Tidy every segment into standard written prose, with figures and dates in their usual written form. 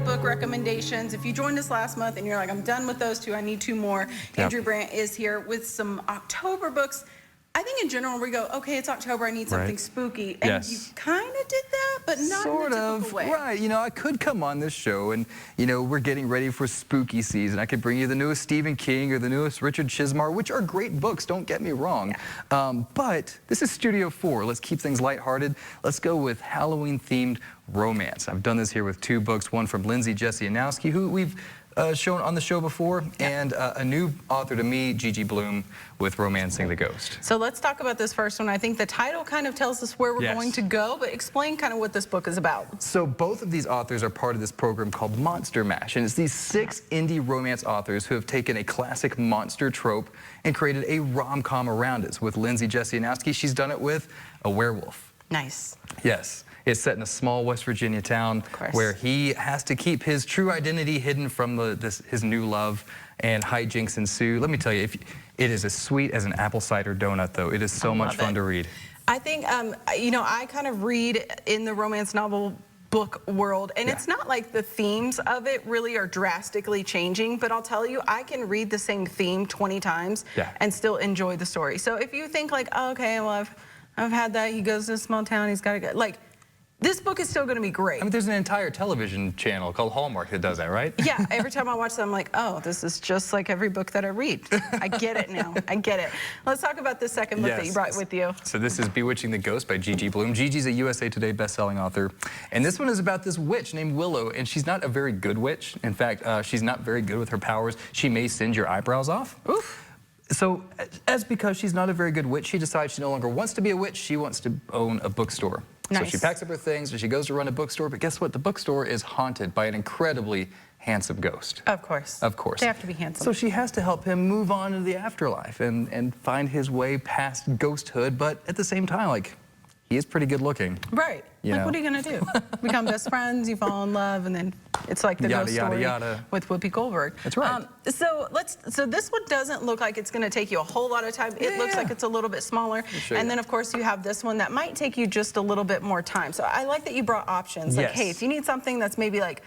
book recommendations. If you joined us last month and you're like, I'm done with those two, I need two more, Andrew Brandt is here with some October books. I think in general we go, okay, it's October, I need something spooky. And you kind of did that, but not sort in a typical way. Right, you know, I could come on this show and, you know, we're getting ready for spooky season. I could bring you the newest Stephen King or the newest Richard Chizmar, which are great books, don't get me wrong. But this is Studio 4. Let's keep things lighthearted. Let's go with Halloween-themed romance. I've done this here with two books, one from Lindsay Jessianowski, who we've shown on the show before, and a new author to me, Gigi Bloom, with Romancing the Ghost. So let's talk about this first one. I think the title kind of tells us where we're going to go, but explain kind of what this book is about. So both of these authors are part of this program called Monster Mash, and it's these 6 indie romance authors who have taken a classic monster trope and created a rom-com around it. So with Lindsay Jessianowski, she's done it with a werewolf. Nice. Yes. It's set in a small West Virginia town where he has to keep his true identity hidden from his new love, and hijinks ensue. Let me tell you, it is as sweet as an apple cider donut, though. It is so much fun to read. I think, you know, I kind of read in the romance novel book world, and it's not like the themes of it really are drastically changing, but I'll tell you, I can read the same theme 20 times and still enjoy the story. So if you think like, oh, okay, well, I've had that, he goes to a small town, he's got to go, like, this book is still going to be great. I mean, there's an entire television channel called Hallmark that does that, right? Yeah, every time I watch that, I'm like, oh, this is just like every book that I read. I get it now. I get it. Let's talk about the second book that you brought with you. So this is Bewitching the Ghost by Gigi Bloom. Gigi's a USA Today best-selling author. And this one is about this witch named Willow, and she's not a very good witch. In fact, she's not very good with her powers. She may singe your eyebrows off. Oof. So, because she's not a very good witch, she decides she no longer wants to be a witch, she wants to own a bookstore. So she packs up her things and she goes to run a bookstore, but guess what? The bookstore is haunted by an incredibly handsome ghost. Of course. Of course. They have to be handsome. So she has to help him move on to the afterlife and find his way past ghosthood, but at the same time, like, he is pretty good looking. Right. Like, what are you going to do? Become best friends, you fall in love, and then it's like the ghost story with Whoopi Goldberg. That's right. So this one doesn't look like it's going to take you a whole lot of time. It looks like it's a little bit smaller. And then, of course, you have this one that might take you just a little bit more time. So I like that you brought options. Like, hey, if you need something that's maybe like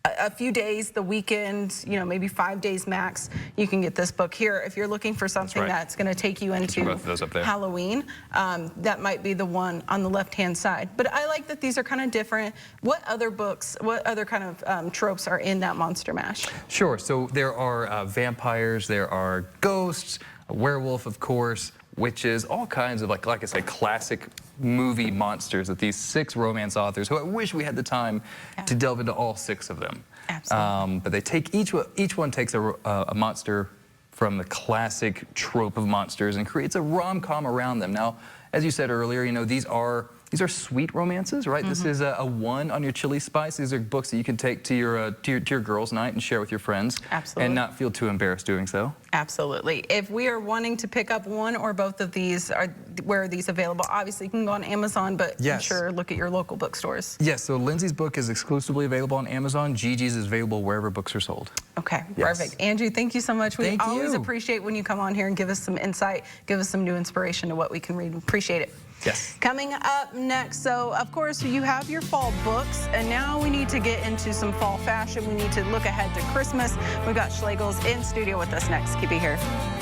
a few days, the weekend, you know, maybe 5 days max, you can get this book here. If you're looking for something that's going to take you into Halloween, that might be the one on the left-hand side. But I like that these are kind of different. What other books, what other kind of tropes are in that Monster Mash? Sure. So there are vampires, there are ghosts, a werewolf, of course, witches, all kinds of, like I said, classic movie monsters that these 6 romance authors, who I wish we had the time to delve into all 6 of them. Absolutely. But they take each one takes a monster from the classic trope of monsters and creates a rom-com around them. Now, as you said earlier, you know, these are sweet romances, right? This is a 1 on your chili spice. These are books that you can take to your girls' night and share with your friends. Absolutely. And not feel too embarrassed doing so. Absolutely. If we are wanting to pick up one or both of these, where are these available? Obviously, you can go on Amazon, but I'm sure look at your local bookstores. Yes, so Lindsay's book is exclusively available on Amazon. Gigi's is available wherever books are sold. Okay, perfect. Andrew, thank you so much. We always appreciate when you come on here and give us some insight, give us some new inspiration to what we can read. Appreciate it. Yes. Coming up next, so of course you have your fall books, and now we need to get into some fall fashion. We need to look ahead to Christmas. We've got Schlegel's in studio with us next. Keep it here.